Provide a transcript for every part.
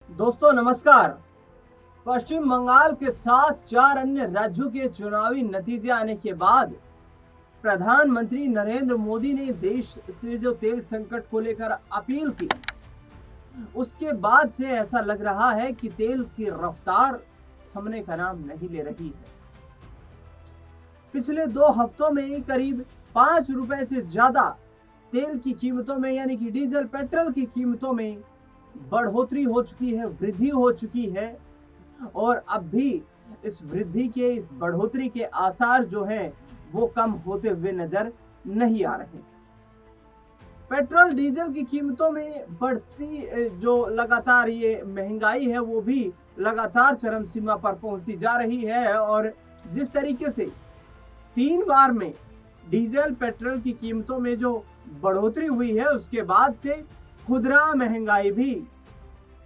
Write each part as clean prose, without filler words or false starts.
दोस्तों नमस्कार। पश्चिम बंगाल के साथ 4 अन्य राज्यों के चुनावी नतीजे आने के बाद प्रधानमंत्री नरेंद्र मोदी ने देश से जो तेल संकट को लेकर अपील की, उसके बाद से ऐसा लग रहा है कि तेल की रफ्तार थमने का नाम नहीं ले रही है। पिछले 2 हफ्तों में ही करीब 5 रुपए से ज्यादा तेल की कीमतों में यानी कि डीजल पेट्रोल की कीमतों में बढ़ोतरी हो चुकी है, वृद्धि हो चुकी है और अब भी इस वृद्धि के, इस बढ़ोतरी के आसार जो हैं वो कम होते हुए नजर नहीं आ रहे। पेट्रोल डीजल की कीमतों में बढ़ती जो लगातार ये महंगाई है वो भी लगातार चरम सीमा पर पहुंचती जा रही है और जिस तरीके से 3 बार में डीजल पेट्रोल की कीमतों में जो बढ़ोतरी हुई है उसके बाद से खुदरा महंगाई भी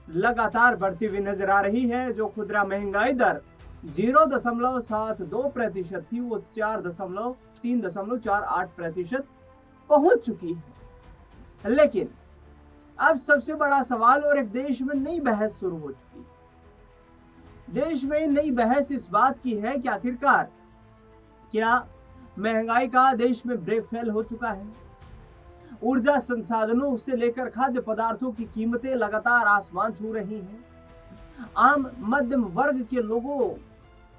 लगातार बढ़ती हुई नजर आ रही है। जो खुदरा महंगाई दर 0.72% थी वो 3.48% पहुंच चुकी है। लेकिन अब सबसे बड़ा सवाल और एक देश में नई बहस शुरू हो चुकी है। देश में नई बहस इस बात की है कि आखिरकार क्या महंगाई का देश में ब्रेक फेल हो चुका है। ऊर्जा संसाधनों से लेकर खाद्य पदार्थों की कीमतें लगातार आसमान छू रही हैं। आम मध्यम वर्ग के लोगों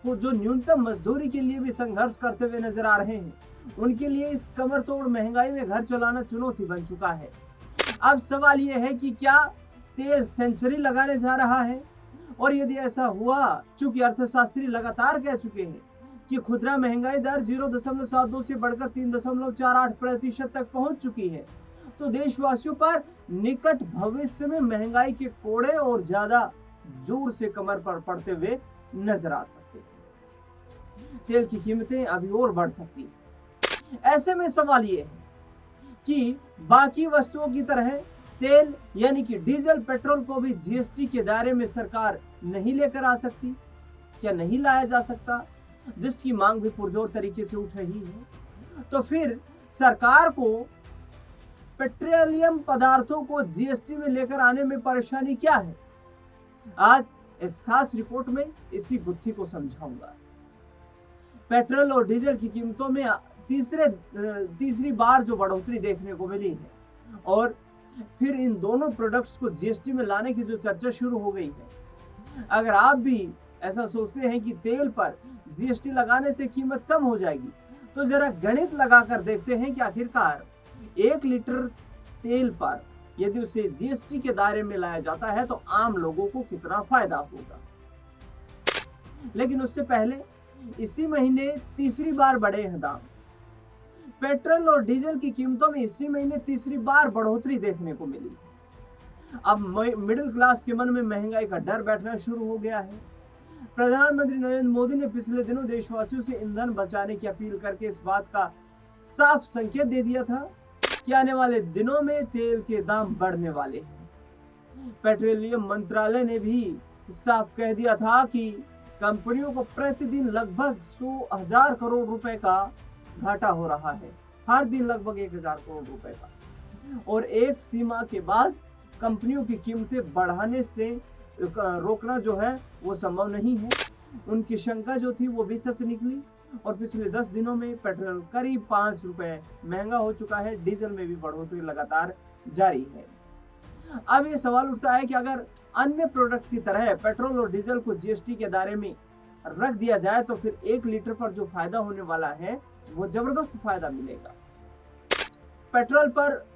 को जो न्यूनतम मजदूरी के लिए भी संघर्ष करते हुए नजर आ रहे हैं, उनके लिए इस कमर तोड़ महंगाई में घर चलाना चुनौती बन चुका है। अब सवाल यह है कि क्या तेल सेंचुरी लगाने जा रहा है, और यदि ऐसा हुआ, चूंकि अर्थशास्त्री लगातार कह चुके हैं कि खुदरा महंगाई दर 0.72 से बढ़कर 3.48% तक पहुंच चुकी है, तो देशवासियों पर निकट भविष्य में महंगाई के कोड़े और ज्यादा जोर से कमर पर पड़ते हुए नजर आ सकते हैं। तेल की कीमतें अभी और बढ़ सकती हैं। ऐसे में सवाल यह है कि बाकी वस्तुओं की तरह तेल यानी कि डीजल पेट्रोल को भी जीएसटी के दायरे में सरकार नहीं लेकर आ सकती? क्या नहीं लाया जा सकता, जिसकी मांग भी पुरजोर तरीके से उठ रही है? तो फिर सरकार को पेट्रोलियम पदार्थों को जीएसटी में लेकर आने में परेशानी क्या है? आज इस खास रिपोर्ट में इसी गुत्थी को समझाऊंगा। पेट्रोल और डीजल की कीमतों में तीसरी बार जो बढ़ोतरी देखने को मिली है और फिर इन दोनों प्रोडक्ट्स को जीएसटी में लाने की जो चर्चा शुरू हो गई है, अगर आप भी ऐसा सोचते हैं कि तेल पर जीएसटी लगाने से कीमत कम हो जाएगी, तो जरा गणित लगाकर देखते हैं कि आखिरकार 1 लीटर तेल पर यदि उसे जीएसटी के दायरे में लाया जाता है तो आम लोगों को कितना फायदा होगा। लेकिन उससे पहले इसी महीने तीसरी बार बढ़े हैं दाम। पेट्रोल और डीजल की कीमतों में इसी महीने तीसरी बार बढ़ोतरी देखने को मिली। अब मिडिल क्लास के मन में महंगाई का डर बैठना शुरू हो गया है। प्रधानमंत्री नरेंद्र मोदी ने पिछले दिनों देशवासियों से ईंधन बचाने की अपील करके इस बात का साफ संकेत दे दिया था कि आने वाले दिनों में तेल के दाम बढ़ने वाले हैं। पेट्रोलियम मंत्रालय ने भी साफ कह दिया था कि कंपनियों को प्रतिदिन लगभग 100,000 करोड़ रुपए का घाटा हो रहा है, हर दिन लगभग 1,000 करोड़ रुपए का, और एक सीमा के बाद कंपनियों की कीमतें बढ़ाने से रोकना जो है वो संभव नहीं है। उनकी शंका जो थी वो भी सच निकली और पिछले 10 दिनों में पेट्रोल करीब 5 रुपए महंगा हो चुका है। डीजल में भी बढ़ोतरी लगातार जारी है। अब ये सवाल उठता है कि अगर अन्य प्रोडक्ट की तरह पेट्रोल और डीजल को जीएसटी के दायरे में रख दिया जाए तो फिर 1 लीटर पर जो फायदा होने वाला है वो जबरदस्त फायदा मिलेगा। पेट्रोल पर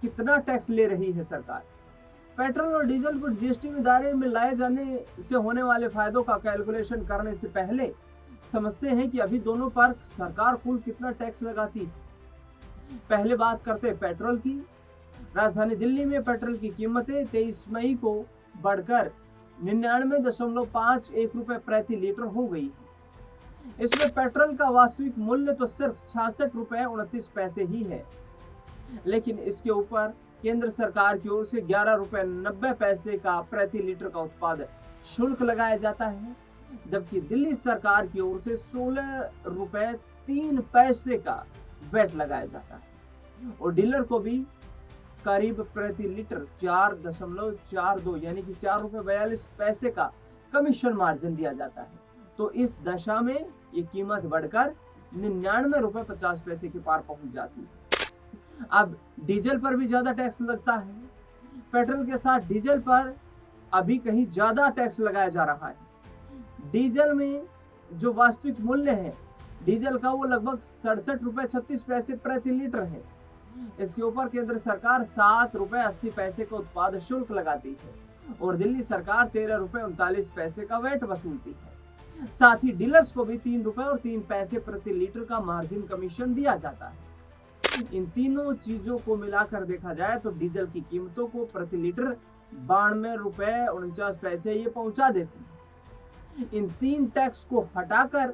कितना टैक्स ले रही है सरकार? पेट्रोल और डीजल को जीएसटी में दायरे में लाए जाने से होने वाले फायदों का कैलकुलेशन करने से पहले समझते हैं कि अभी दोनों पर सरकार कुल कितना टैक्स लगाती है। पहले बात करते हैं पेट्रोल की। राजधानी दिल्ली में पेट्रोल की कीमतें 23 मई को बढ़कर 99.51 रुपए प्रति लीटर हो गई। इसमें पेट्रोल का वास्तविक मूल्य तो सिर्फ 66 रुपए 29 पैसे ही है, लेकिन इसके ऊपर केंद्र सरकार की ओर से 11 रुपए 90 पैसे का प्रति लीटर का उत्पादन शुल्क लगाया जाता है, जबकि दिल्ली सरकार की ओर से 16 रुपए 3 पैसे का वैट लगाया जाता है और डीलर को भी करीब प्रति लीटर 4.42 यानी कि 4.42 का कमीशन मार्जिन दिया जाता है। तो इस दशा में ये कीमत बढ़कर 99.50 के पार पहुंच जाती है। अब डीजल पर भी ज्यादा टैक्स लगता है। पेट्रोल के साथ डीजल पर अभी कहीं ज्यादा टैक्स लगाया जा रहा है। डीजल में जो वास्तविक मूल्य है डीजल का वो लगभग 67.36 प्रति लीटर है। इसके ऊपर केंद्र सरकार 7.80 का उत्पाद शुल्क लगाती है और दिल्ली सरकार 13.39 का वैट वसूलती है। साथ ही डीलर्स को भी 3 रुपए और 3 पैसे प्रति लीटर का मार्जिन कमीशन दिया जाता है। इन तीनों चीजों को मिलाकर देखा जाए तो डीजल की कीमतों को प्रति लीटर 92.49 ये पहुंचा देती है। इन 3 टैक्स को हटाकर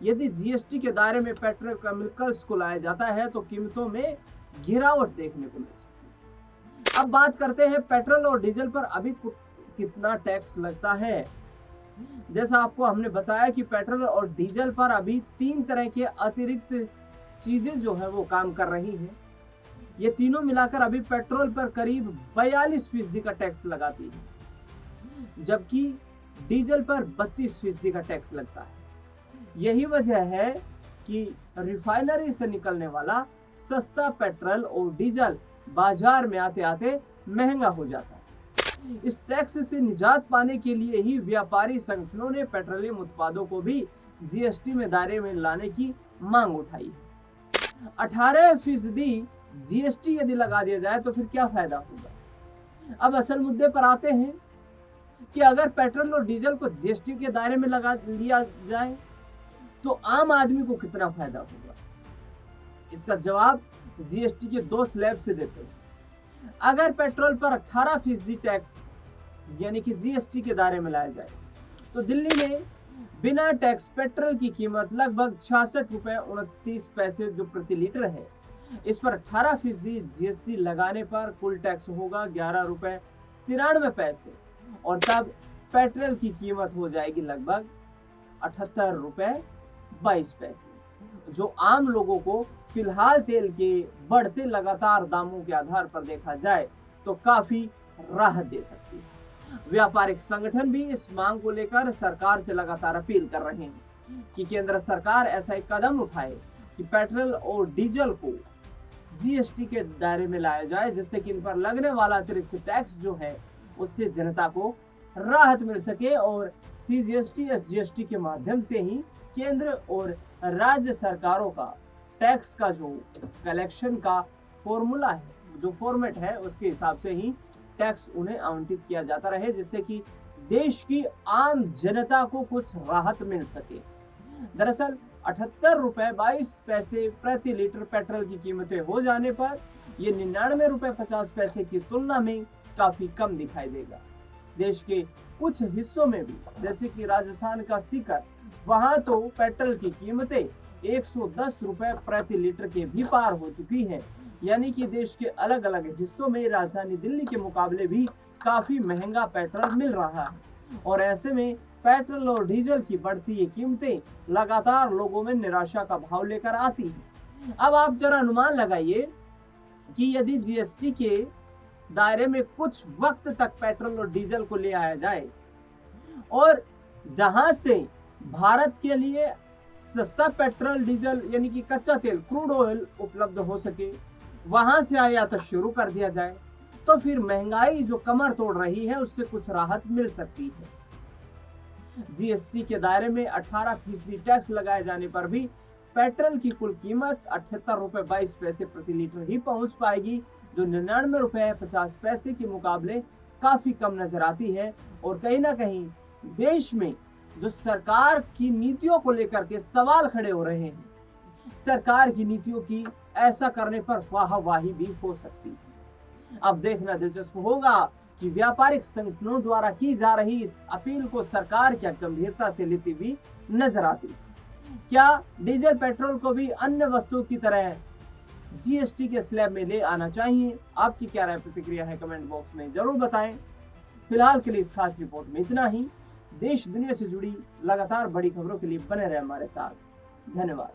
यदि जीएसटी के दायरे में पेट्रोकेमिकल्स को लाया जाता है तो कीमतों में गिरावट देखने को मिल सकती है। अब बात करते हैं पेट्रोल और डीजल पर अभी कितना टैक्स लगता है। जैसा आपको हमने बताया कि पेट्रोल और डीजल पर अभी 3 तरह के अतिरिक्त चीजें जो है वो काम कर रही हैं। ये तीनों मिलाकर अभी पेट्रोल पर करीब 42% का टैक्स लगाती है, जबकि डीजल पर 32% का टैक्स लगता है। यही वजह है कि रिफाइनरी से निकलने वाला सस्ता पेट्रोल और डीजल बाजार में आते आते महंगा हो जाता है। इस टैक्स से निजात पाने के लिए ही व्यापारी संगठनों ने पेट्रोलियम उत्पादों को भी जीएसटी में दायरे में लाने की मांग उठाई है। 18% जीएसटी यदि लगा दिया जाए तो फिर क्या फायदा होगा। अब असल मुद्दे पर आते हैं कि अगर पेट्रोल और डीजल को जीएसटी के दायरे में लगा लिया जाए तो आम आदमी को कितना फायदा होगा। इसका जवाब जीएसटी के 2 स्लैब से देते हैं। अगर पेट्रोल पर 18% टैक्स यानी कि जीएसटी के दायरे में लाया जाए तो दिल्ली में बिना टैक्स पेट्रोल की कीमत लगभग 66.29 जो प्रति लीटर है। इस पर 18% जीएसटी लगाने पर कुल टैक्स होगा 11.93 और तब पेट्रोल की कीमत हो जाएगी लगभग 78.22, जो आम लोगों को फिलहाल तेल के बढ़ते लगातार दामों के आधार पर देखा जाए तो काफी राहत दे सकती है। व्यापारिक संगठन भी इस मांग को लेकर सरकार से लगातार अपील कर रहे हैं कि केंद्र सरकार ऐसा एक कदम उठाए कि पेट्रोल और डीजल को जीएसटी के दायरे में लाया जाए, जिससे कि इन पर लगने वाला अतिरिक्त टैक्स जो है उससे जनता को राहत मिल सके और सीजीएसटी एसजीएसटी के माध्यम से ही केंद्र और राज्य सरकारों का टैक्स का जो कलेक्शन का फॉर्मूला है, जो फॉर्मेट है, उसके हिसाब से ही टैक्स उन्हें आवंटित किया जाता रहे, जिससे कि देश की आम जनता को कुछ राहत मिल सके। दरअसल 78.22 प्रति लीटर पेट्रोल की कीमतें हो जाने पर ये 99.50 की तुलना में काफी कम दिखाई देगा। देश के कुछ हिस्सों में भी जैसे कि राजस्थान का सीकर, वहां तो पेट्रोल की कीमतें 110 रुपए प्रति लीटर के भी पार हो चुकी है। यानी कि देश के अलग अलग हिस्सों में राजधानी दिल्ली के मुकाबले भी काफी महंगा पेट्रोल मिल रहा है और ऐसे में पेट्रोल और डीजल की बढ़ती ये कीमतें लगातार लोगों में निराशा का भाव लेकर आती हैं। अब आप जरा अनुमान लगाइए कि यदि जीएसटी के दायरे में कुछ वक्त तक पेट्रोल और डीजल को ले आया जाए और जहां से भारत के लिए सस्ता पेट्रोल डीजल यानी कि कच्चा तेल क्रूड ऑयल उपलब्ध हो सके, वहां से आयात शुरू कर दिया जाए तो फिर महंगाई जो कमर तोड़ रही है उससे कुछ राहत मिल सकती है। जीएसटी के दायरे में 18% टैक्स लगाए जाने पर भी पेट्रोल की कुल कीमत 78.22 प्रति लीटर ही पहुंच पाएगी, जो 99.50 के मुकाबले काफी कम नजर आती है। और कहीं ना कहीं देश में जो सरकार की नीतियों को लेकर के सवाल खड़े हो रहे हैं, सरकार की नीतियों की ऐसा करने पर वाहवाही भी हो सकती है। अब देखना दिलचस्प होगा कि व्यापारिक संगठनों द्वारा की जा रही इस अपील को सरकार क्या गंभीरता से लेती हुई नजर आती है। क्या डीजल पेट्रोल को भी अन्य वस्तुओं की तरह जीएसटी के स्लैब में ले आना चाहिए? आपकी क्या राय प्रतिक्रिया है कमेंट बॉक्स में जरूर बताएं। फिलहाल के लिए इस खास रिपोर्ट में इतना ही। देश दुनिया से जुड़ी लगातार बड़ी खबरों के लिए बने रहे हमारे साथ। धन्यवाद।